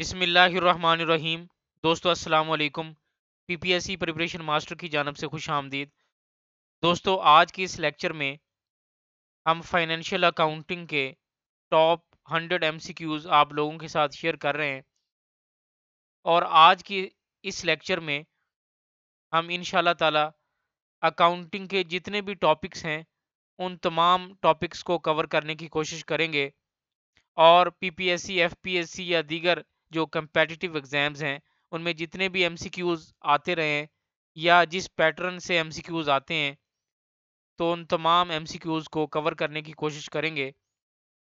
बिस्मिल्लाहिर्रहमानिर्रहीम। दोस्तों अस्सलाम वालेकुम। पीपीएससी प्रिपरेशन मास्टर की जानब से खुश आमदीद। दोस्तों आज के इस लेक्चर में हम फाइनेंशियल अकाउंटिंग के टॉप 100 एमसीक्यूज आप लोगों के साथ शेयर कर रहे हैं और आज की इस लेक्चर में हम इंशाल्लाह ताला अकाउंटिंग के जितने भी टॉपिक्स हैं उन तमाम टॉपिक्स को कवर करने की कोशिश करेंगे और पीपीएससी एफपीएससी या दीगर जो कंपेटिटिव एग्जाम्स हैं उनमें जितने भी एमसीक्यूज आते रहे हैं या जिस पैटर्न से एमसीक्यूज आते हैं तो उन तमाम एमसीक्यूज को कवर करने की कोशिश करेंगे।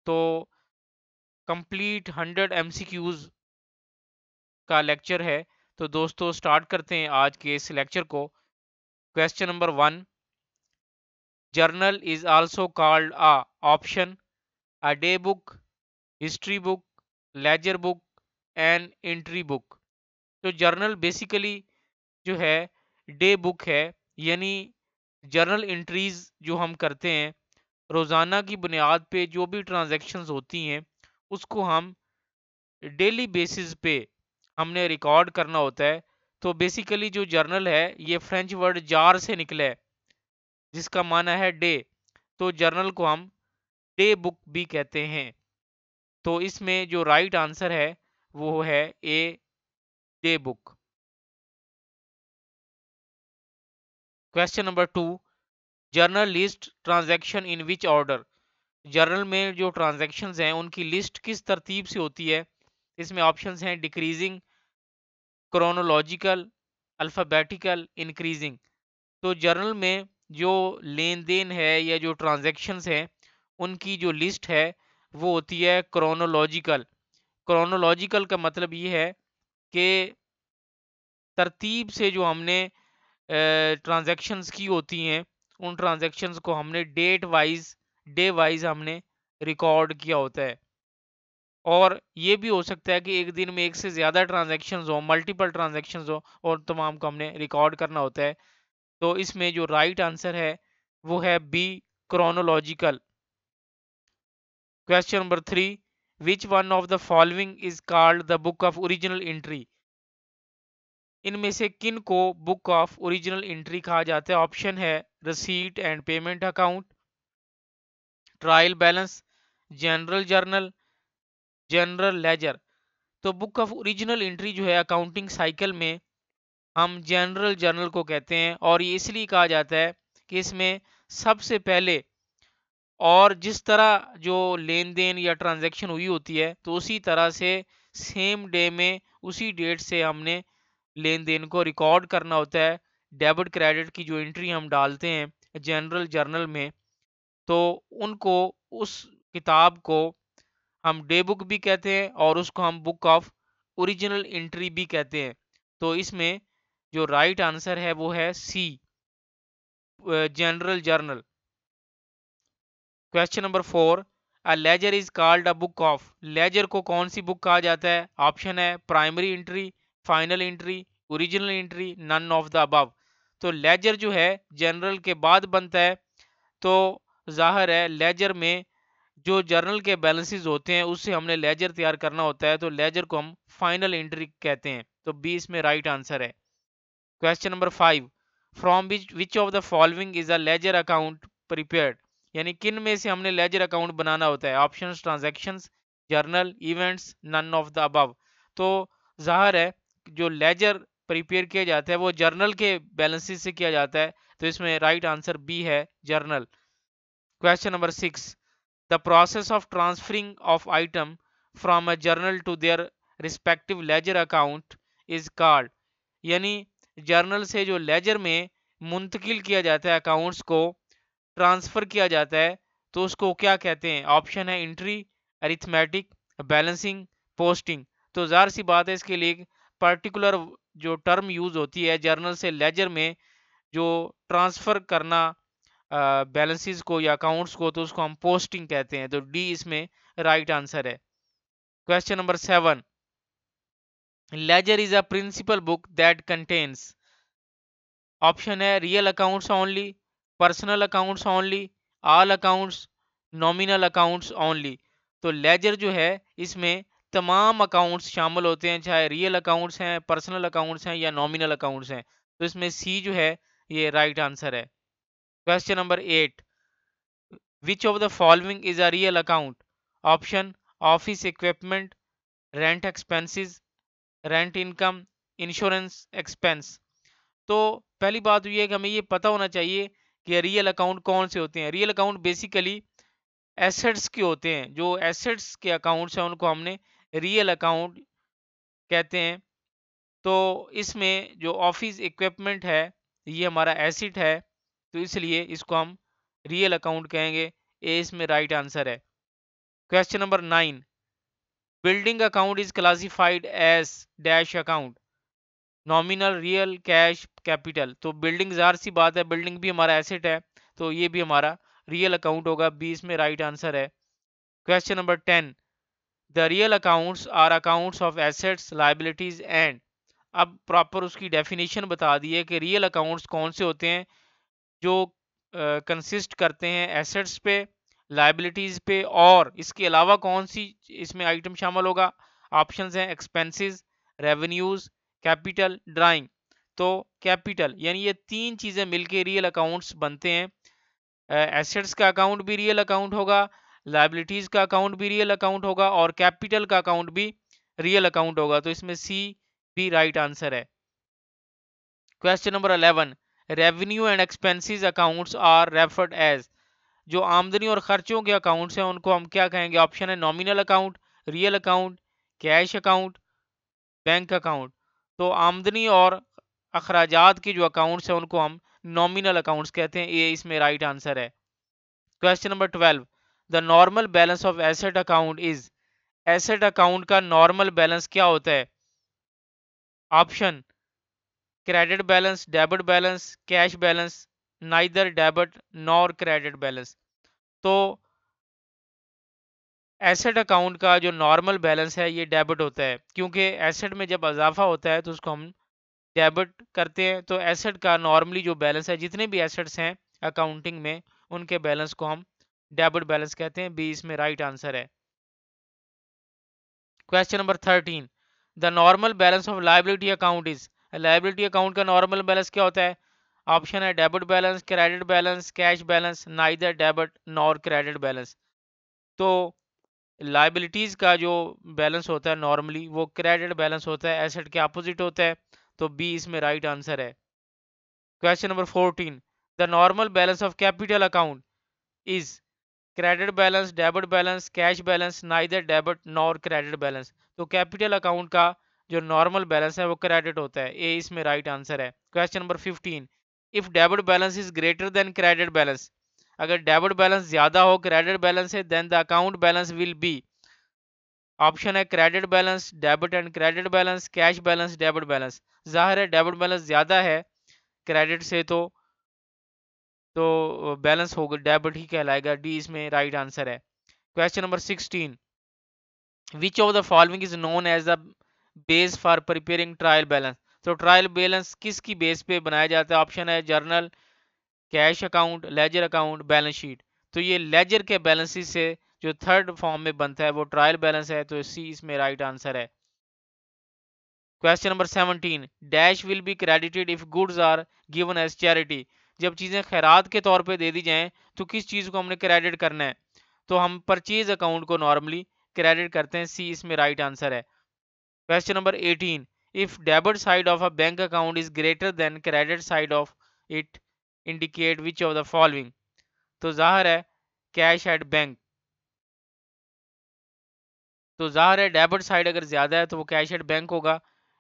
तो कंप्लीट 100 एमसीक्यूज का लेक्चर है। तो दोस्तों स्टार्ट करते हैं आज के इस लेक्चर को। Question number 1, journal is also called a option, a day book, history book, laser book and entry book. तो जर्नल बेसिकली जो है डे बुक है, यानी जर्नल एंट्रीज जो हम करते हैं रोज़ाना की बुनियाद पे जो भी ट्रांजैक्शंस होती हैं उसको हम डेली बेसिस पे हमने रिकॉर्ड करना होता है। तो बेसिकली जो जर्नल है ये फ्रेंच वर्ड जार से निकला है जिसका माना है डे। तो जर्नल को हम डे बुक भी कहते हैं। तो इसमें जो राइट आंसर है वो है a, day book. Question number 2, journal list transaction in which order. Journal में जो ट्रांजैक्शंस हैं उनकी लिस्ट किस तरतीब से होती है। इसमें ऑप्शंस हैं डिक्रीजिंग, क्रोनोलॉजिकल, अल्फ़ाबेटिकल, इंक्रीजिंग। तो जर्नल में जो लेन देन है या जो ट्रांजैक्शंस हैं उनकी जो लिस्ट है वो होती है क्रोनोलॉजिकल। क्रोनोलॉजिकल का मतलब ये है कि तरतीब से जो हमने ट्रांजैक्शंस की होती हैं उन ट्रांजैक्शंस को हमने डेट वाइज, डे वाइज हमने रिकॉर्ड किया होता है। और ये भी हो सकता है कि एक दिन में एक से ज़्यादा ट्रांजैक्शंस हो, मल्टीपल ट्रांजैक्शंस हो और तमाम को हमने रिकॉर्ड करना होता है। तो इसमें जो राइट आंसर है वो है B, chronological. Question number 3, which one of the following is called the book of original entry. इनमें से किन को बुक ऑफ ओरिजिनल एंट्री कहा जाता है। ऑप्शन है receipt and payment account, trial balance, general journal, general ledger. तो book of original entry जो है अकाउंटिंग साइकिल में हम जनरल जर्नल को कहते हैं और ये इसलिए कहा जाता है कि इसमें सबसे पहले और जिस तरह जो लेन देन या ट्रांजैक्शन हुई होती है तो उसी तरह से सेम डे में उसी डेट से हमने लेन देन को रिकॉर्ड करना होता है। डेबिट क्रेडिट की जो एंट्री हम डालते हैं जनरल जर्नल में तो उनको, उस किताब को हम डे बुक भी कहते हैं और उसको हम बुक ऑफ ओरिजिनल एंट्री भी कहते हैं। तो इसमें जो राइट आंसर है वो है c, general journal. Question number 4, a ledger is called a book of. Ledger को कौन सी बुक कहा जाता है। ऑप्शन है primary entry, final entry, original entry, none of the above. तो लेजर जो है जनरल के बाद बनता है। तो जाहिर है लेजर में जो जर्नल के बैलेंसेस होते हैं उससे हमने लेजर तैयार करना होता है। तो लेजर को हम फाइनल एंट्री कहते हैं। तो बी इसमें राइट आंसर है। Question number 5, from which of the following is a ledger account prepared. यानी किन में से हमने लेजर अकाउंट बनाना होता है। Options transactions, journal, events, none of the above. तो जाहिर है जो लेजर प्रिपेयर किया जाता है वो जर्नल के बैलेंसेस से किया जाता है। तो इसमें राइट आंसर बी है, journal. Question number 6, the process of transferring of item from a journal to their respective ledger account is called. यानी जर्नल से जो लेजर में मुंतकिल किया जाता है, अकाउंट्स को ट्रांसफर किया जाता है, तो उसको क्या कहते हैं। ऑप्शन है एंट्री, अरिथमेटिक, बैलेंसिंग, पोस्टिंग। तो ज़ाहिर सी बात है इसके लिए पर्टिकुलर जो टर्म यूज होती है जर्नल से लेजर में जो ट्रांसफर करना बैलेंसेस को या अकाउंट्स को, तो उसको हम पोस्टिंग कहते हैं। तो डी इसमें राइट आंसर है। Question number 7, ledger is a principal book that contains. Option है real accounts only, personal accounts only, all accounts, nominal accounts only. तो लेजर जो है इसमें तमाम अकाउंट्स शामिल होते हैं, चाहे रियल अकाउंट्स हैं, पर्सनल अकाउंट्स हैं या नॉमिनल अकाउंट्स हैं। तो इसमें सी जो है ये राइट आंसर है। Question number 8, which of the following is a real account? Option office equipment, rent expenses, rent income, insurance expense. तो पहली बात तो ये है कि हमें ये पता होना चाहिए कि रियल अकाउंट कौन से होते हैं। रियल अकाउंट बेसिकली एसेट्स के होते हैं। जो एसेट्स के अकाउंट्स हैं उनको हमने रियल अकाउंट कहते हैं। तो इसमें जो ऑफिस इक्विपमेंट है ये हमारा एसेट है, तो इसलिए इसको हम रियल अकाउंट कहेंगे। ए इसमें राइट आंसर है। Question number 9, building account is classified as dash account? Nominal, real, cash, capital. तो बिल्डिंग जार सी बात है, बिल्डिंग भी हमारा एसेट है, तो ये भी हमारा रियल अकाउंट होगा। बी इसमें राइट आंसर है। Question number 10, the real accounts are accounts of assets, liabilities and. अब प्रॉपर उसकी डेफिनेशन बता दी है कि रियल अकाउंट्स कौन से होते हैं, जो कंसिस्ट करते हैं एसेट्स पे, लाइबिलिटीज पे, और इसके अलावा कौन सी इसमें आइटम शामिल होगा। ऑप्शंस हैं एक्सपेंसेस, रेवेन्यूज, कैपिटल, ड्राइंग। तो कैपिटल यानी ये तीन चीजें मिलके रियल अकाउंट्स बनते हैं। एसेट्स का अकाउंट भी रियल अकाउंट होगा, लाइबिलिटीज का अकाउंट भी रियल अकाउंट होगा, और कैपिटल का अकाउंट भी रियल अकाउंट होगा। तो इसमें सी भी राइट आंसर है। Question number 11, revenue and expenses accounts are referred as. जो आमदनी और खर्चों के अकाउंट्स हैं उनको हम क्या कहेंगे? ऑप्शन है nominal account, real account, cash account, bank account. तो आमदनी और अखराजात के जो अकाउंट्स हैं उनको हम नॉमिनल अकाउंट्स कहते हैं। ये इसमें राइट आंसर है। Question number 12, the normal balance of asset account is. Asset account का नॉर्मल बैलेंस क्या होता है? Option credit balance, debit balance, cash balance, neither debit nor credit balance. तो एसेट अकाउंट का जो नॉर्मल बैलेंस है ये डेबिट होता है, क्योंकि एसेट में जब इजाफा होता है तो उसको हम डेबिट करते हैं। तो एसेट का नॉर्मली जो बैलेंस है, जितने भी एसेट्स हैं अकाउंटिंग में, उनके बैलेंस को हम डेबिट बैलेंस कहते हैं। बी इसमें राइट आंसर है। Question number 13, the normal balance of liability account is. Liability account का नॉर्मल बैलेंस क्या होता है? ऑप्शन है debit balance, credit balance, cash balance, neither debit nor credit balance. तो लाइबिलिटीज का जो बैलेंस होता है नॉर्मली वो क्रेडिट बैलेंस होता है, एसेट के अपोजिट होता है। तो बी इसमें राइट आंसर है। Question number 14, the normal balance of capital account is. Credit balance, debit balance, cash balance, neither debit nor credit balance. तो कैपिटल अकाउंट का जो नॉर्मल बैलेंस है वो क्रेडिट होता है। ए इसमें राइट आंसर है। Question number 15, if debit balance is greater than credit balance. अगर डेबिट बैलेंस ज्यादा हो क्रेडिट बैलेंस से, then the account balance will be. Option है credit balance, debit and credit balance, cash balance, debit balance. जाहिर है debit balance ज्यादा है credit से, तो बैलेंस होगा डेबिट ही कहलाएगा। डी इसमें राइट आंसर है। Question number 16, which of the following is known as the base for preparing trial balance. तो ट्रायल बैलेंस किसकी बेस पे बनाया जाता है? ऑप्शन है journal, cash account, ledger account, balance sheet. तो ये लेजर के बैलेंसेस से जो थर्ड फॉर्म में बनता है वो ट्रायल बैलेंस है। तो सी इसमें राइट आंसर है। Question number 17, dash will be credited if goods are given as charity. जब चीजें खैरात के तौर पे दे दी जाएं तो किस चीज को हमने क्रेडिट करना है? तो हम परचेज अकाउंट को नॉर्मली क्रेडिट करते हैं। सी इसमें राइट आंसर है। Question number 18, if debit side of a bank account is greater than credit side of it indicate which of the following. तो जाहिर है कैश एट बैंक। तो जाहिर है डेबिट साइड अगर ज्यादा है तो वो कैश एट बैंक होगा।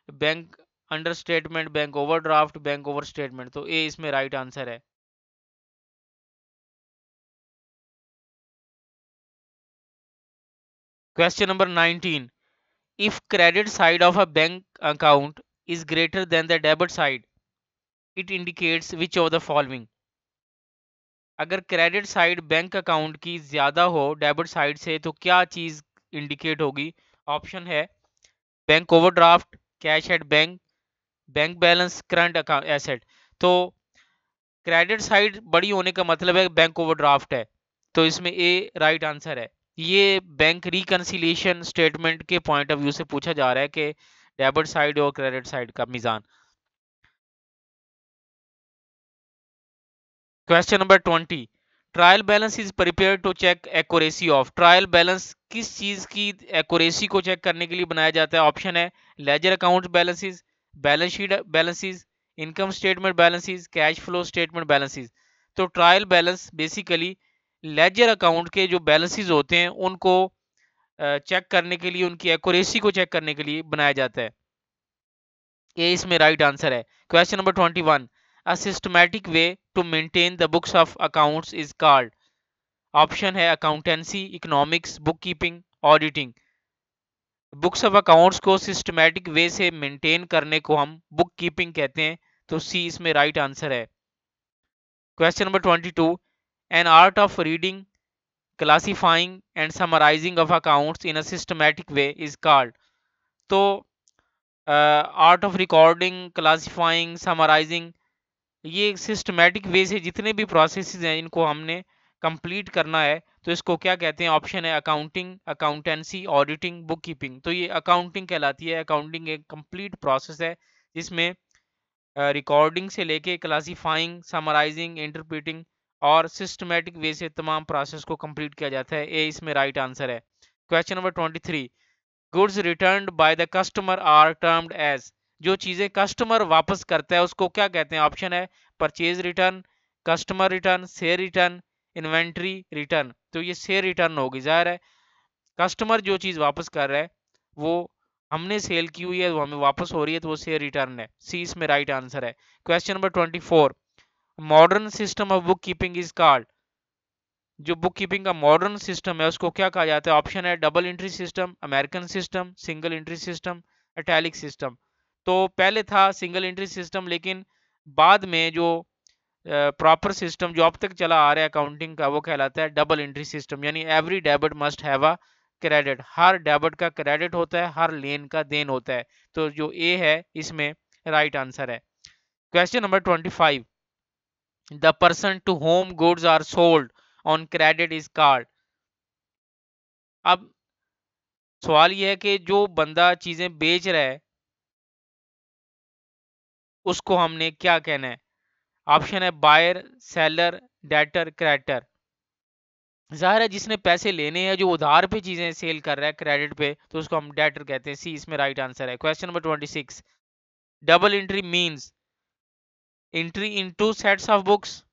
Bank under statement, bank overdraft, bank over statement. तो ए इसमें राइट आंसर है। Question number 19, if credit side of a bank account is greater then the debit side it indicates which of the following. अगर credit side bank account की ज्यादा हो debit side से तो क्या चीज इंडिकेट होगी? ऑप्शन है bank overdraft, cash at bank, bank balance, current account asset. तो क्रेडिट साइड बड़ी होने का मतलब है बैंक ओवरड्राफ्ट है। तो इसमें ए राइट आंसर है। ये बैंक रिकंसिलिएशन स्टेटमेंट के पॉइंट ऑफ व्यू से पूछा जा रहा है कि डेबिट साइड और क्रेडिट साइड का मीजान। Question number 20, trial balance is prepare to check accuracy of. Trial balance किस चीज की एक्यूरेसी को चेक करने के लिए बनाया जाता है? ऑप्शन है ledger account balances, balance sheet balances, income statement balances, cash flow statement balances. तो trial balance basically ledger account के जो बैलेंसेस होते हैं उनको चेक करने के लिए, उनकी एक्यूरेसी को चेक करने के लिए बनाया जाता है। ये इसमें राइट आंसर है। Question number 21, a systematic way to maintain the books of accounts is called. Option है accountancy, economics, book keeping, auditing. Books of accounts को सिस्टमैटिक वे से मेंटेन करने को हम बुक कीपिंग कहते हैं, तो सी इसमें राइट आंसर है। Question number 22, an art of reading, classifying and summarizing of accounts in a systematic way is called. तो art of recording, classifying, summarizing, ये सिस्टमैटिक वे से जितने भी प्रोसेसेस हैं इनको हमने कंप्लीट करना है, तो इसको क्या कहते हैं? ऑप्शन है accounting, accountancy, auditing, book keeping. तो ये अकाउंटिंग कहलाती है। अकाउंटिंग एक कंप्लीट प्रोसेस है जिसमें रिकॉर्डिंग से लेके क्लासीफाइंग, समराइजिंग, इंटरप्रेटिंग और सिस्टमैटिक वे से तमाम प्रोसेस को कंप्लीट किया जाता है। ए इसमें राइट आंसर है। Question number 23, goods returned by the customer are termed as. जो चीजें कस्टमर वापस करता है उसको क्या कहते हैं? ऑप्शन है purchase return, customer return, share return, inventory return. तो ये शेयर रिटर्न होगी। जाहिर है कस्टमर जो चीज वापस कर रहा है वो हमने सेल की हुई है, वो हमें वापस हो रही है, तो वो शेयर रिटर्न है। सी इसमें राइट आंसर है। Question number 24, modern system of book keeping is called. जो बुक कीपिंग का मॉडर्न सिस्टम है उसको क्या कहा जाता है? ऑप्शन है double entry system, American system, single entry system, italic system. तो पहले था सिंगल एंट्री सिस्टम, लेकिन बाद में जो प्रॉपर सिस्टम जो अब तक चला आ रहा है अकाउंटिंग का वो कहलाता है डबल एंट्री सिस्टम। यानी every debit must have a credit, her debit का क्रेडिट होता है, हर लेन का देन होता है। तो जो ए है इसमें राइट आंसर है। Question number 25, the person to whom goods are sold on credit is called. अब सवाल यह है कि जो बंदा चीजें बेच रहा है उसको हमने क्या कहना है? ऑप्शन है बायर, सेलर, डेटर, क्रेडिटर। जाहिर है जिसने पैसे लेने हैं, जो उधार पे चीजें सेल कर रहा है क्रेडिट पे, तो उसको हम डेटर कहते हैं। सी इसमें राइट आंसर है। Question number 26, double entry means entry in two sets of books,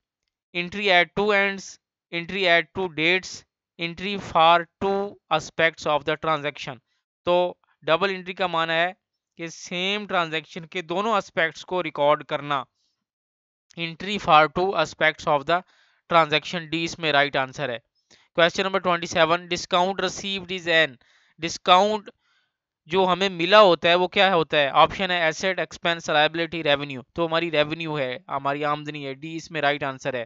entry at two ends, entry at two dates, entry for two aspects of the transaction. तो double entry का माना है कि same transaction के दोनों aspects को record करना। Entry for two aspects of the transaction, D इसमें राइट आंसर है। Question number 27, discount received is an. Discount जो हमें मिला होता है वो क्या होता है? ऑप्शन है एसेट, एक्सपेंस, लायबिलिटी, रेवेन्यू। तो हमारी रेवेन्यू है, हमारी आमदनी है। डी इसमें राइट आंसर है।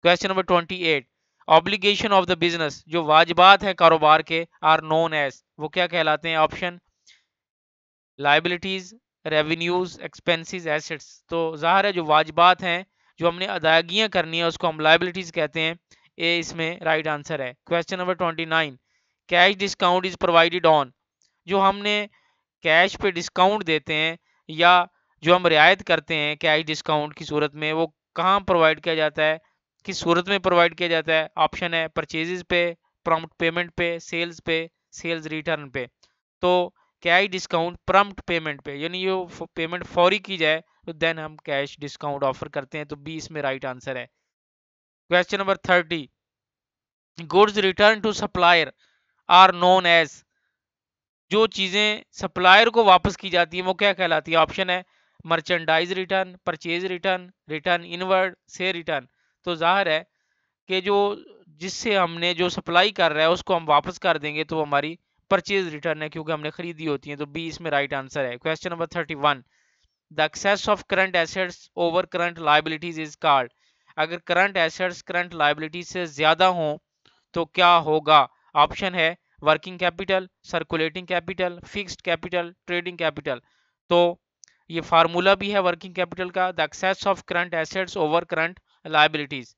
Question number 28, obligation of the business, जो वाजिबात है कारोबार के, आर नोन एज, वो क्या कहलाते हैं? Option liabilities, revenues, expenses, assets. तो जाहिर है जो वाजिबात हैं, जो हमने अदायगियां करनी है, उसको हम लाइबिलिटीज कहते हैं। ए इसमें राइट आंसर है। Question number 29, cash discount is provided on. जो हमने कैश पे डिस्काउंट देते हैं या जो हम रियायत करते हैं कैश डिस्काउंट की सूरत में, वो कहाँ प्रोवाइड किया जाता है, किस सूरत में प्रोवाइड किया जाता है? ऑप्शन है परचेजेस पे, प्रॉम्प्ट पेमेंट पे, सेल्स पे, सेल्स रिटर्न पे। तो कैश डिस्काउंट प्रॉम्प्ट पेमेंट पे, यानी ये पेमेंट फौरी की जाए तो देन हम कैश डिस्काउंट ऑफर करते हैं। तो बी इसमें राइट आंसर है। Question number 30, goods return to supplier are known as. जो चीजें सप्लायर को वापस की जाती है वो क्या कहलाती है? ऑप्शन है merchandise return, purchase return, return inward, से रिटर्न। तो जाहिर है कि जो जिससे हमने जो सप्लाई कर रहा है उसको हम वापस कर देंगे तो हमारी परचेज रिटर्न है, क्योंकि हमने खरीदी होती है। तो बी इसमें राइट आंसर है। Question number 31, the excess of current assets over current liabilities is called. अगर करंट एसेट्स करंट लाइबिलिटीज से ज्यादा हो तो क्या होगा? ऑप्शन है working capital, circulating capital, fixed capital, trading capital. तो ये फार्मूला भी है वर्किंग कैपिटल का, the excess of current assets over current liabilities.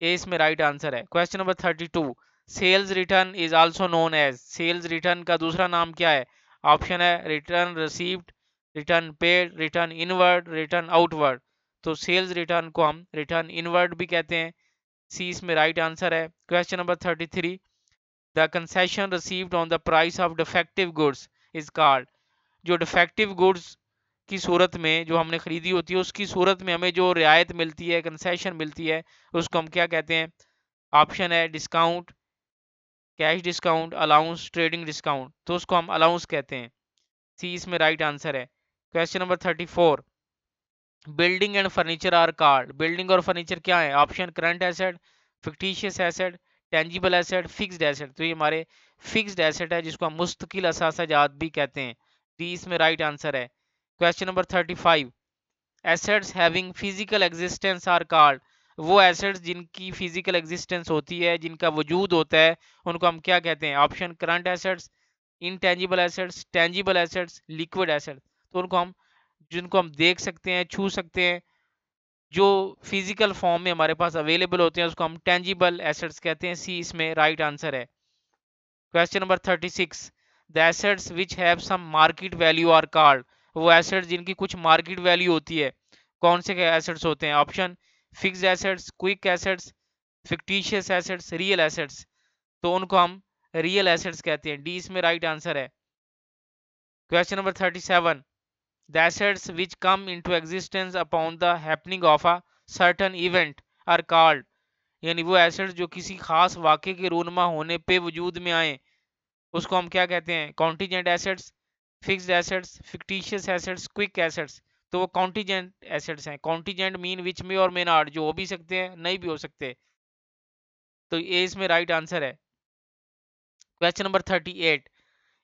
A इसमें राइट आंसर है। Question number 32, sales return is also known as, sales return का दूसरा नाम क्या है? ऑप्शन है return received, return paid, return inward, return outward. तो सेल्स रिटर्न को हम रिटर्न इनवर्ड भी कहते हैं। सी इसमें राइट आंसर है। Question number 33, the concession received on the price of defective goods is called, जो डिफेक्टिव गुड्स की सूरत में जो हमने खरीदी होती है उसकी सूरत में हमें जो रियायत मिलती है, कंसेशन मिलती है, उसको हम क्या कहते हैं? ऑप्शन है discount, cash discount, allowance, trading discount. तो उसको हम अलाउंस कहते हैं। सी इसमें राइट आंसर है। Question number 34, building and furniture are called, building और फर्नीचर क्या है? Option current asset, fictitious asset, tangible asset, fixed asset. तो ये हमारे फिक्स्ड एसेट है जिसको हम मुस्तकिल असासाजात भी कहते हैं। डी इसमें राइट आंसर है। Question number 35, assets having physical existence are called, वो एसेट्स जिनकी फिजिकल एग्जिस्टेंस होती है, जिनका वजूद होता है, उनको हम क्या कहते हैं? Option current assets, intangible assets, tangible assets, liquid assets. तो उनको हम, जिनको हम देख सकते हैं, छू सकते हैं, जो फिजिकल फॉर्म में हमारे पास अवेलेबल होते हैं, उसको हम टेंजिबल एसेट्स कहते हैं। सी इसमें राइट आंसर है। Question number 36, the assets which have some market value are called, वो एसेट्स जिनकी कुछ मार्केट वैल्यू होती है, कौन से एसेट्स होते हैं? Option fixed assets, quick assets, fictitious assets, real assets. तो उनको हम रियल एसेट्स कहते हैं। डी इसमें राइट आंसर है। Question number 37, the assets which come into existence upon the happening of a certain event are called, यानी वो assets जो किसी खास वाक़े के रूनमा होने पे वजूद में आए, उसको हम क्या कहते हैं? Contingent assets, fixed assets, fictitious assets, quick assets. तो वो कॉन्टीजेंट एसेट्स हैं। कॉन्टीजेंट मीन विच में और मे नॉट, जो हो भी सकते हैं, नहीं भी हो सकते। तो ये इसमें राइट आंसर है। Question number 38,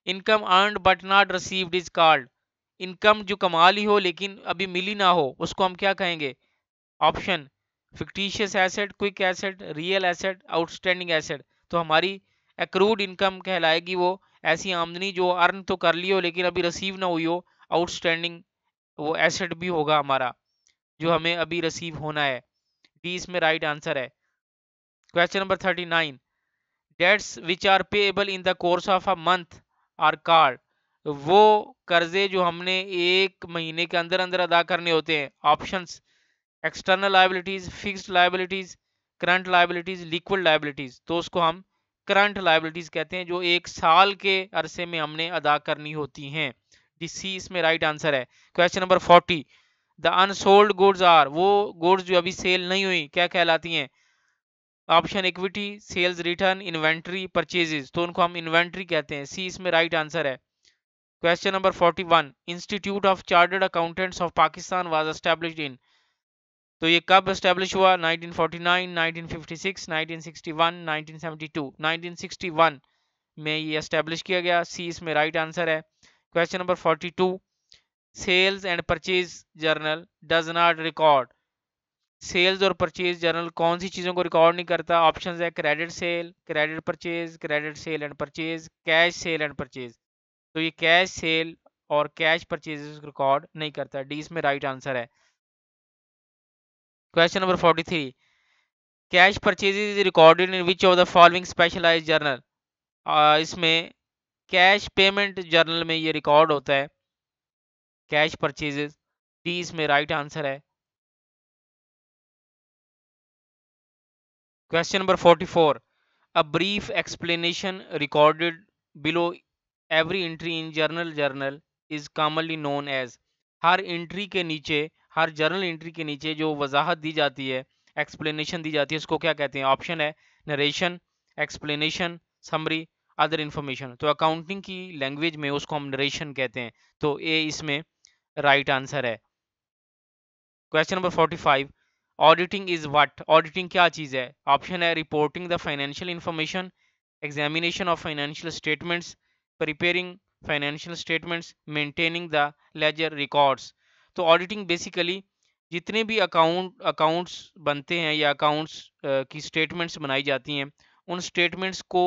income earned but not received is called, income जो कमा ली हो लेकिन अभी मिली ना हो, उसको हम क्या कहेंगे? Option fictitious asset, quick asset, real asset, outstanding asset. तो हमारी एक्रूड इनकम कहलाएगी वो ऐसी आमदनी जो अर्न तो कर ली हो लेकिन अभी रिसीव ना हुई हो। आउटस्टैंडिंग वो एसेट भी होगा हमारा जो हमें अभी रिसीव होना है। डी इसमें राइट आंसर है। Question number 39, debts which are payable in the course of a month are called, वो कर्जे जो हमने एक महीने के अंदर अंदर अदा करने होते हैं। Options external liabilities, fixed liabilities, current liabilities, liquid liabilities. तो उसको हम करंट लायबिलिटीज कहते हैं जो एक साल के अरसे में हमने अदा करनी होती हैं। सी इसमें राइट आंसर है। Question number 40, the unsold goods are, वो गुड्स जो अभी सेल नहीं हुई क्या कहलाती हैं? Option equity, sales return, inventory, purchases. तो उनको हम इन्वेंट्री कहते हैं। सी इसमें राइट आंसर है। Question number 41, institute of chartered accountants of Pakistan was established in, तो ये कब एस्टेब्लिश हुआ? 1949, 1956, 1961, 1972। 1961 में ये एस्टेब्लिश किया गया। सी इसमें राइट आंसर है। Question number 42, sales and purchase journal does not record, sales और परचेज जर्नल कौन सी चीज़ों को रिकॉर्ड नहीं करता? ऑप्शन है credit sale, credit purchase, credit sale and purchase, cash sale and purchase. तो ये कैश सेल और कैश परचेज रिकॉर्ड नहीं करता। डी इसमें राइट आंसर है। Question number 43, cash purchases is recorded in which of the following specialised journal, इसमें cash payment journal में ये रिकॉर्ड होता है कैश परचेजेज। डी इसमें राइट आंसर है। Question number 44, a brief explanation recorded below every entry in journal is commonly known as, हर entry के नीचे, हर जर्नल एंट्री के नीचे जो वजाहत दी जाती है, एक्सप्लेनेशन दी जाती है, उसको क्या कहते हैं? ऑप्शन है narration, explanation, summary, other information. तो अकाउंटिंग की लैंग्वेज में उसको हम नरेशन कहते हैं। तो ए इसमें राइट आंसर है। Question number 45, auditing is what, auditing क्या चीज़ है? ऑप्शन है reporting the financial information, examination of financial statements, preparing financial statements, maintaining the ledger records. तो ऑडिटिंग बेसिकली जितने भी अकाउंट्स बनते हैं या अकाउंट्स की स्टेटमेंट्स बनाई जाती हैं, उन स्टेटमेंट्स को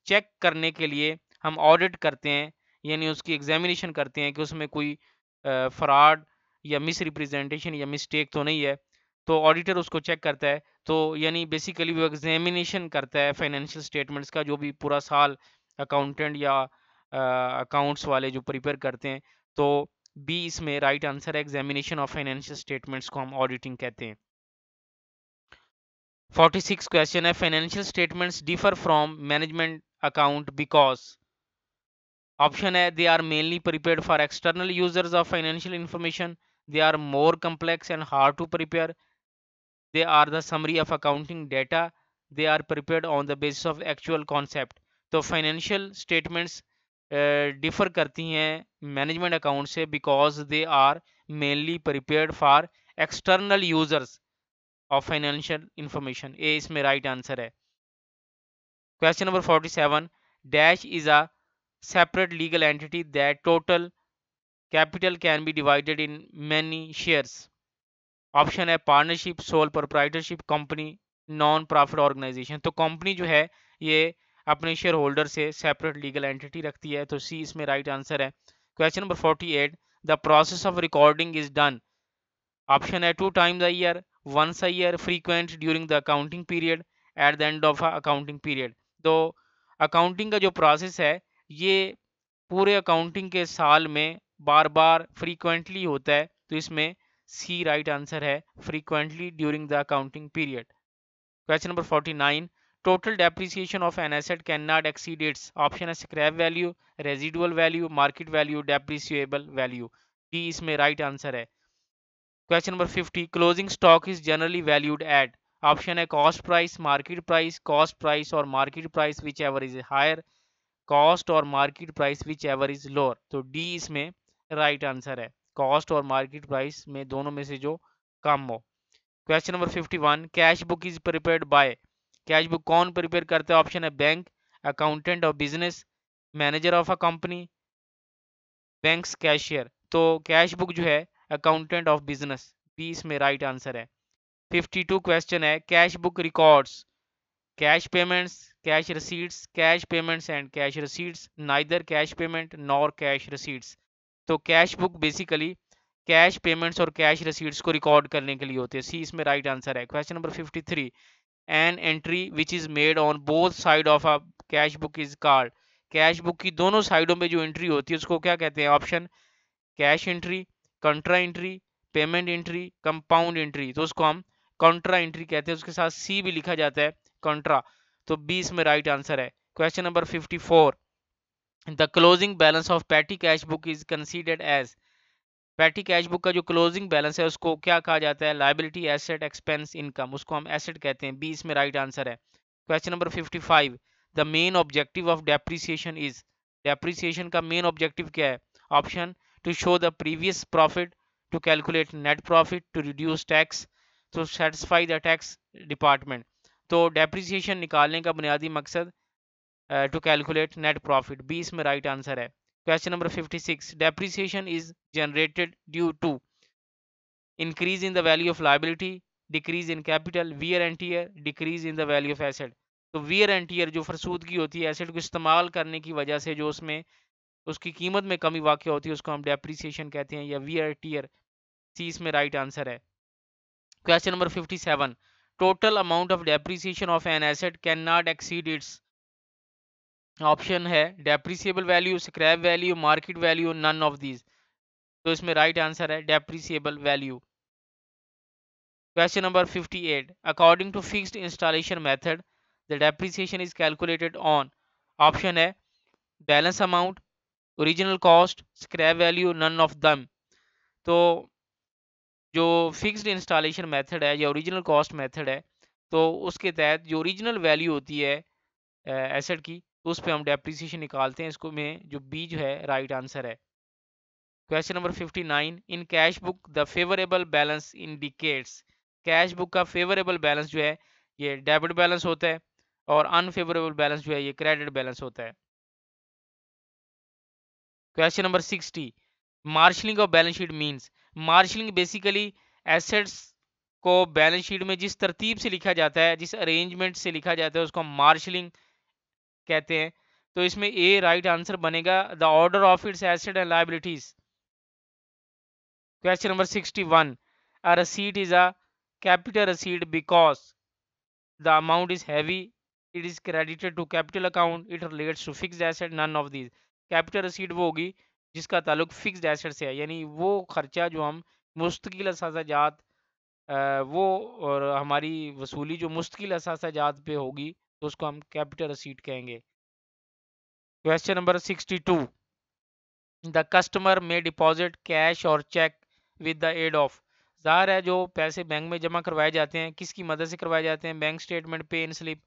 चेक करने के लिए हम ऑडिट करते हैं, यानी उसकी एग्जामिनेशन करते हैं कि उसमें कोई फ्रॉड या मिस रिप्रेजेंटेशन या मिस्टेक तो नहीं है। तो ऑडिटर उसको चेक करता है। तो यानी बेसिकली वो एग्जामिनेशन करता है फाइनेंशियल स्टेटमेंट्स का, जो भी पूरा साल अकाउंटेंट या अकाउंट्स वाले जो प्रिपेयर करते हैं। तो बी इसमें राइट आंसर है, एग्जामिनेशन ऑफ फाइनेंशियल स्टेटमेंट्स को हम ऑडिटिंग कहते हैं। 46 क्वेश्चन है, financial statements differ from management account because. Option है they are mainly prepared for external users of financial information, they are more complex and hard to prepare, they are the summary of accounting data, they are prepared on the basis of actual concept। तो financial statements differ करती हैं management account से because they are mainly prepared for external users of financial information. A इसमें right answer है। Question number 47, dash is a separate legal entity that total capital can be divided in many shares। Option है partnership, sole proprietorship, company, non profit organisation. तो company जो है ये अपने share holder से separate legal entity रखती है, तो सी इसमें राइट आंसर है। Question number 48, the process of recording is done. Option है 2 times a year, once a year, frequent during the accounting period, at the end of a accounting period। तो accounting का जो process है ये पूरे accounting के साल में बार बार फ्रीक्वेंटली होता है, तो इसमें सी राइट आंसर है, frequently during the accounting period. Question number 49, total depreciation of an asset can not exceed its. Option है scrap value, residual value, market value, depreciable value. D इसमें राइट आंसर है। Question number 50, closing stock is generally valued at. Option है cost price, market price, cost price और market price which ever is higher, cost और market price which ever is lower. तो D इसमें right answer है, cost और market price में दोनों में से जो कम हो। Question number 51, cash book is prepared by. Cash book कौन प्रिपेयर करता है? ऑप्शन है bank, accountant of business, manager of a company, banks cashier. तो कैश बुक जो है अकाउंटेंट ऑफ बिजनेस, बी इसमें राइट आंसर है। 52 क्वेश्चन है, cash book records cash payments, cash receipts, cash payments and cash receipts, neither cash payment nor cash receipts. तो cash book basically cash payments और cash receipts को record करने के लिए होते हैं, सी इसमें राइट आंसर है। Question number 53, an entry which is made on both side of a cash book is called. Cash book की दोनों साइडों में जो एंट्री होती है उसको क्या कहते हैं? Option cash entry, contra entry, payment entry, compound entry. तो उसको हम कंट्रा एंट्री कहते हैं, उसके साथ सी भी लिखा जाता है, कंट्रा। तो बी इसमें राइट आंसर है। Question number 54, the closing balance of petty cash book is considered as. Petty cash book का जो क्लोजिंग बैलेंस है उसको क्या कहा जाता है? Liability, asset, expense, income. उसको हम एसेट कहते हैं, बी इसमें राइट आंसर है। Question number 55, the main objective of depreciation is. Depreciation का मेन ऑब्जेक्टिव क्या है? Option to show the previous profit, to calculate net profit, to reduce tax, to satisfy the tax department. तो depreciation निकालने का बुनियादी मकसद to calculate net profit, B इसमें right answer है। Question number 56, depreciation is generated due to increase in the value of liability, decrease in capital, wear and tear, decrease in the value of asset। तो wear and tear जो फरसूदगी होती है asset को इस्तेमाल करने की वजह से जो उसमें उसकी कीमत में कमी वाक़या होती है उसको हम डेप्रिसिएशन कहते हैं, या wear tear, सी इसमें राइट आंसर है। Question number 57, total amount of depreciation of an asset can not exceed its. Option है depreciable value, scrap value, market value, none of these. तो इसमें राइट आंसर है depreciable value. Question number 58, according to fixed installation method, the depreciation is calculated on। Option है balance amount, original cost, scrap value, none of them. तो जो fixed installation method है या original cost method है, तो उसके तहत जो ओरिजिनल वैल्यू होती है एसेट की, तो उस पर हम डेप्रिसिएशन निकालते हैं। इसको में जो बी जो है राइट आंसर है। Question number 59, in cash book the favourable balance indicates. Cash book का फेवरेबल बैलेंस जो है ये डेबिट बैलेंस होता है, और अनफेवरेबल बैलेंस जो है ये क्रेडिट बैलेंस होता है। Question number 60, marshalling of balance sheet means. Marshalling basically assets को बैलेंस शीट में जिस तरतीब से लिखा जाता है, जिस अरेंजमेंट से लिखा जाता है, उसको मार्शलिंग कहते हैं। तो इसमें ए राइट आंसर बनेगा, the order of its asset and liabilities. Question number 61, a receipt is a capital receipt because the amount is heavy, it is credited to capital account, it relates to fixed asset, none of these। Capital रसीड वो होगी जिसका ताल्लुक fixed asset से है, यानी वो खर्चा जो हम मुस्तकिल असाजात वो और हमारी वसूली जो मुस्तकिल असाजात पे होगी तो उसको हम कैपिटल रसीट कहेंगे। Question number 62, the customer may deposit cash और cheque with the aid of. ज़ाहिर है जो पैसे बैंक में जमा करवाए जाते हैं किसकी मदद से करवाए जाते हैं, बैंक स्टेटमेंट, पे इन स्लिप,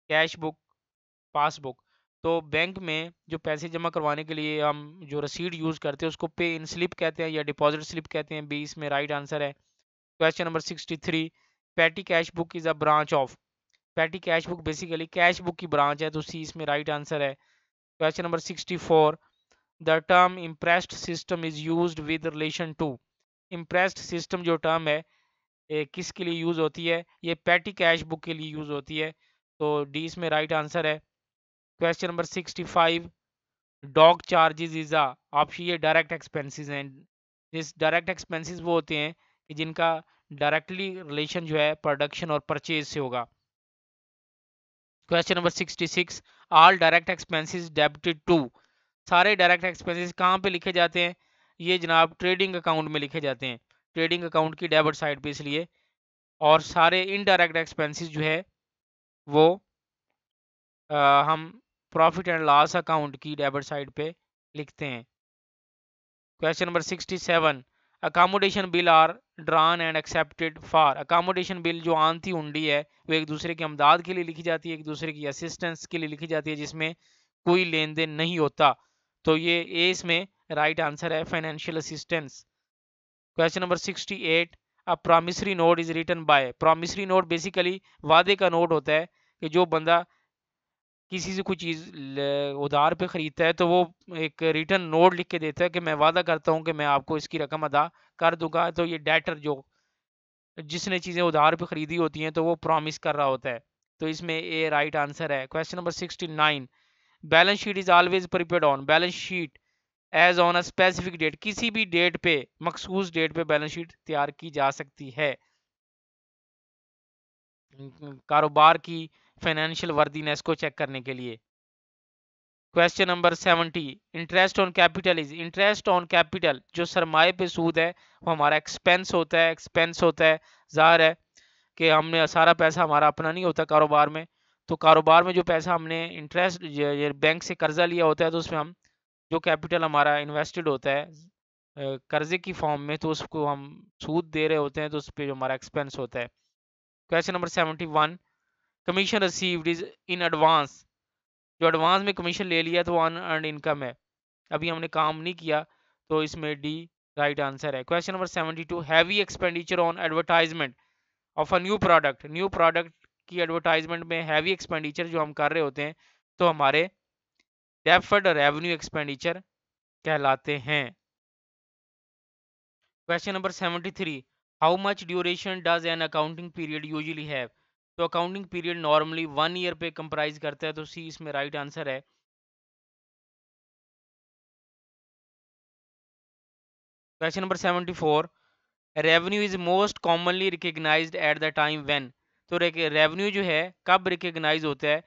कैश बुक, पासबुक। तो बैंक में जो पैसे जमा करवाने के लिए हम जो रसीद यूज़ करते हैं उसको पे इन स्लिप कहते हैं या डिपॉजिट स्लिप कहते हैं। बी इसमें राइट आंसर है। Question number 63, petty cash book is a branch of. Petty cash book basically cash book की ब्रांच है, तो सी इसमें राइट आंसर है। Question number 64, the term imprest system is used with relation to. Imprest system जो term है किसके लिए use होती है, ये पैटी कैश बुक के लिए यूज़ होती है, तो डी इसमें राइट आंसर है। Question number 65, dog charges is आप ये डायरेक्ट एक्सपेंसेस हैं। इस डायरेक्ट एक्सपेंसेस वो होते हैं कि जिनका डायरेक्टली रिलेशन जो है प्रोडक्शन और परचेज से होगा। Question number 66, all direct expenses debited to. सारे डायरेक्ट एक्सपेंसेस कहाँ पे लिखे जाते हैं, ये जनाब ट्रेडिंग अकाउंट में लिखे जाते हैं, ट्रेडिंग अकाउंट की डेबिट साइड पे इसलिए। और सारे इनडायरेक्ट एक्सपेंसेस जो है वो हम प्रॉफिट एंड लॉस अकाउंट की डेबिट साइड पे लिखते हैं। Question number 67, accommodation bill are drawn and accepted for. Accommodation bill जो आंती हुंडी है वो एक दूसरे की अमदाद के लिए लिखी जाती है, एक दूसरे की असिस्टेंस के लिए लिखी जाती है जिसमें कोई लेन देन नहीं होता, तो ये ए इसमें राइट आंसर है, financial assistance. Question number 68, a promissory note is written by. Promissory note basically वादे का नोट होता है कि जो बंदा किसी से कोई चीज़ उधार पे ख़रीदता है तो वो एक रिटर्न नोट लिख के देता है कि मैं वादा करता हूँ कि मैं आपको इसकी रकम अदा कर दूंगा। तो ये डेटर जो जिसने चीज़ें उधार पे ख़रीदी होती हैं तो वो प्रॉमिस कर रहा होता है, तो इसमें ए राइट आंसर है। Question number 69, balance sheet is always prepared on. Balance sheet as on a specific date, किसी भी डेट पे मखसूस डेट पे बैलेंस शीट तैयार की जा सकती है कारोबार की फाइनेंशियल वर्दीनेस को चेक करने के लिए। Question number 70, interest on capital is. Interest on capital जो सरमाए पे सूद है वो हमारा एक्सपेंस होता है, एक्सपेंस होता है। ज़ाहिर है कि हमने सारा पैसा हमारा अपना नहीं होता कारोबार में, तो कारोबार में जो पैसा हमने इंटरेस्ट बैंक से कर्जा लिया होता है तो उसमें हम जो कैपिटल हमारा इन्वेस्टेड होता है कर्जे की फॉर्म में, तो उसको हम सूद दे रहे होते हैं, तो उस पर जो हमारा एक्सपेंस होता है। Question number 71, commission received is in advance. जो एडवांस में कमीशन ले लिया तो वो अनअर्न्ड इनकम है, अभी हमने काम नहीं किया, तो इसमें डी राइट आंसर है। Question number 72, heavy expenditure on advertisement of a new product. New product की एडवर्टाइजमेंट में हैवी एक्सपेंडिचर जो हम कर रहे होते हैं तो हमारे डेफर्ड रेवेन्यू एक्सपेंडिचर कहलाते हैं। Question number 73, how much duration does an accounting period usually have. तो अकाउंटिंग पीरियड नॉर्मली 1 ईयर पे कंप्राइज करता है, तो सी इसमें राइट आंसर है। Question number 74, revenue is most commonly recognised at the time when. तो रेवेन्यू जो है कब रिकग्नाइज होता है,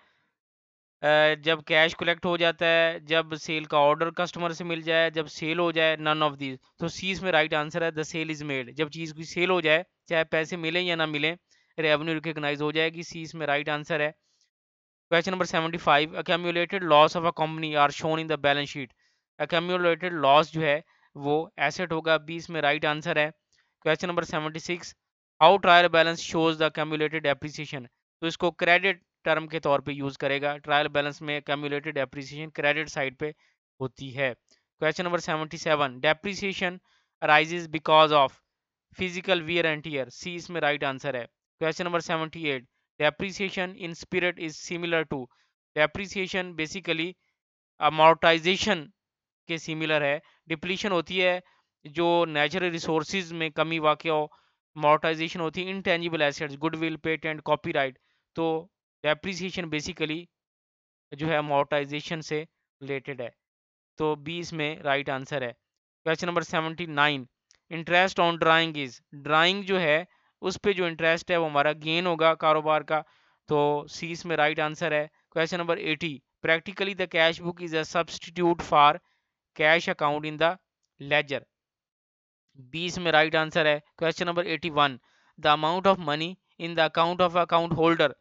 जब कैश कलेक्ट हो जाता है, जब सेल का ऑर्डर कस्टमर से मिल जाए, जब सेल हो जाए, नन ऑफ दीज। तो सी इसमें राइट आंसर है, द सेल इज मेड। जब चीज़ की सेल हो जाए, चाहे पैसे मिले या ना मिले, रेवेन्यू रिकग्नाइज हो जाएगी, सी इसमें राइट आंसर है। Question number 75, accumulated loss of a company are shown in the balance sheet. Accumulated loss जो है वो एसेट होगा, बी इसमें राइट आंसर है। Question number 76, how trial balance shows the accumulated appreciation. तो इसको क्रेडिट टर्म के तौर पे यूज करेगा, ट्रायल बैलेंस में अक्यूमुलेटेड एप्रिसिएशन क्रेडिट साइड पे होती है। Question number 77, depreciation arises because of physical wear and tear, C इसमें राइट आंसर है। Question number 78, depreciation in spirit is similar to. Depreciation basically amortisation के similar है। Depletion होती है जो नेचुरल रिसोर्सेज में कमी वाक़ हो, अमोर्टाइजेशन होती है intangible assets, goodwill, patent, copyright. तो डेप्रिसिएशन बेसिकली जो है अमोर्टाइजेशन से रिलेटेड है, तो बी इसमें राइट आंसर है। Question number 79, interest on drawing is. Drawing जो है उस पे जो इंटरेस्ट है वो हमारा गेन होगा कारोबार का। तो सी इसमें राइट आंसर है। Question number 80, practically the cash book is a substitute for cash account in the ledger. B इसमें राइट आंसर है। Question number 81, the amount of money in the account of account holder.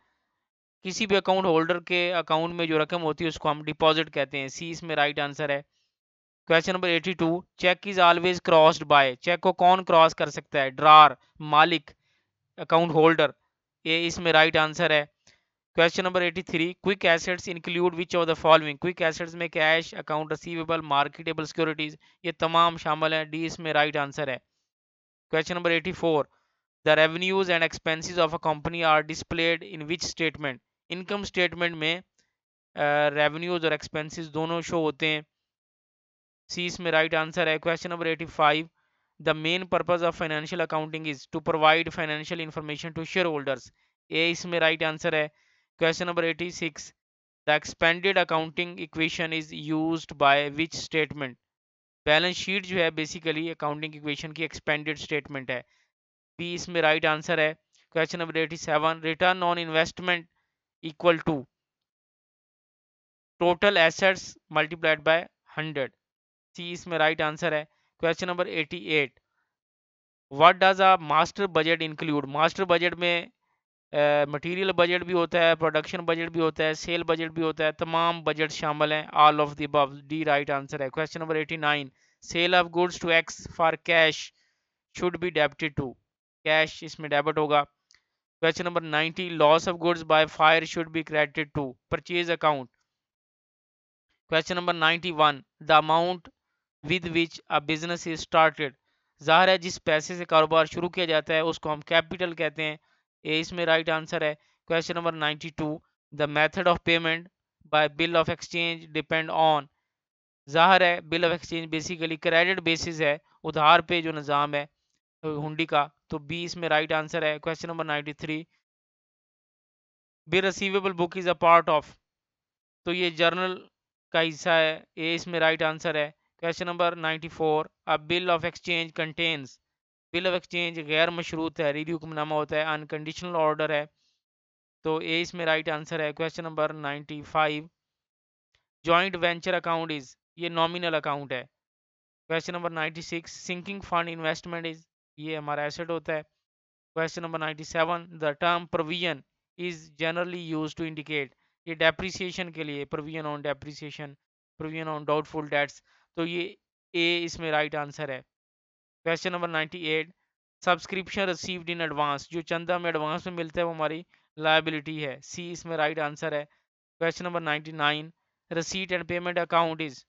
किसी भी account holder के account में जो रकम होती है उसको हम डिपॉजिट कहते हैं। सी इसमें राइट आंसर है। Question number 82, cheque is always crossed by. Cheque को कौन क्रॉस कर सकता है? ड्रार, मालिक, अकाउंट होल्डर। ये इसमें राइट आंसर है। Question number 83, quick assets include which of the following. Quick assets में cash, account receivable, marketable securities, ये तमाम शामिल हैं। डी इसमें राइट आंसर है। Question number 84, the revenues and expenses of a company are displayed in which statement. Income statement में revenues और expenses दोनों शो होते हैं। सी इसमें राइट आंसर है। Question number 85, the main purpose of financial accounting is to provide financial information to share holders. A इसमें right answer है। Question number 86, the expanded accounting equation is used by which statement. Balance sheet जो है basically accounting equation की expanded statement है। B इसमें right answer है। Question number 87, return on investment equal to total assets multiplied by 100। C इसमें right answer है। Question number 88, what does a master budget include. Master budget में material budget भी होता है, production budget भी होता है, सेल बजट भी होता है, तमाम बजट शामिल हैं। All of the above, D right answer है। Question number 89, sale of goods to X for cash should be debited to. Cash इसमें डेबिट होगा। Question number 90, loss of goods by fire should be credited to purchase account. Question number 91, the amount with which a business is started. जाहिर है जिस पैसे से कारोबार शुरू किया जाता है उसको हम कैपिटल कहते हैं। ए इसमें राइट आंसर है। Question number 92, the method of payment by bill of exchange depend on. जाहिर है bill of exchange basically credit basis है, उधार पे जो निज़ाम है हुंडी का। तो बी इसमें राइट आंसर है। Question number 93, bill receivable book is a part of. तो ये जर्नल का हिस्सा है। ए इसमें राइट आंसर है। Question number 94, a bill of exchange contains. Bill of exchange गैर मशरूत है, रीडी हुक्मनामा होता है, अनकंडीशनल ऑर्डर है। तो ए इसमें राइट आंसर है। Question number 95, joint venture account is, ये नॉमिनल अकाउंट है। Question number 96, sinking fund investment is, ये हमारा एसेट होता है। Question number 97, the term provision is generally use to indicate. ये डेप्रिसिएशन के लिए, provision on depreciation, provision on doubtful debts. तो ये ए इसमें राइट आंसर है। Question number 98, subscription received in advance, जो चंदा में एडवांस में मिलता है वो हमारी लायबिलिटी है। सी इसमें राइट आंसर है। Question number 99, receipt and payment account is,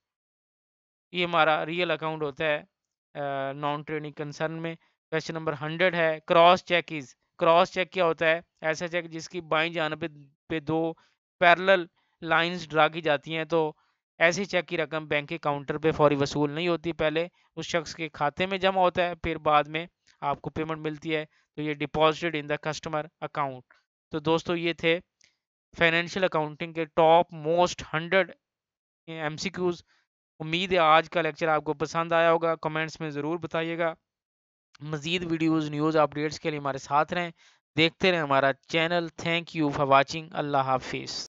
ये हमारा रियल अकाउंट होता है नॉन ट्रेडिंग कंसर्न में। क्वेश्चन नंबर 100 है, cross cheque is. Cross cheque क्या होता है? ऐसा चेक जिसकी बाईं जानिब पे दो पैरेलल लाइंस ड्रा की जाती हैं। तो ऐसे चेक की रकम बैंक के काउंटर पे फौरी वसूल नहीं होती, पहले उस शख्स के खाते में जमा होता है, फिर बाद में आपको पेमेंट मिलती है। तो ये deposited in the customer account. तो दोस्तों ये थे फाइनेंशियल अकाउंटिंग के टॉप मोस्ट 100 MCQs। उम्मीद है आज का लेक्चर आपको पसंद आया होगा। कमेंट्स में ज़रूर बताइएगा। मज़ीद वीडियोज़ न्यूज़ अपडेट्स के लिए हमारे साथ रहें, देखते रहें हमारा channel. Thank you for watching. अल्लाह हाफिज़।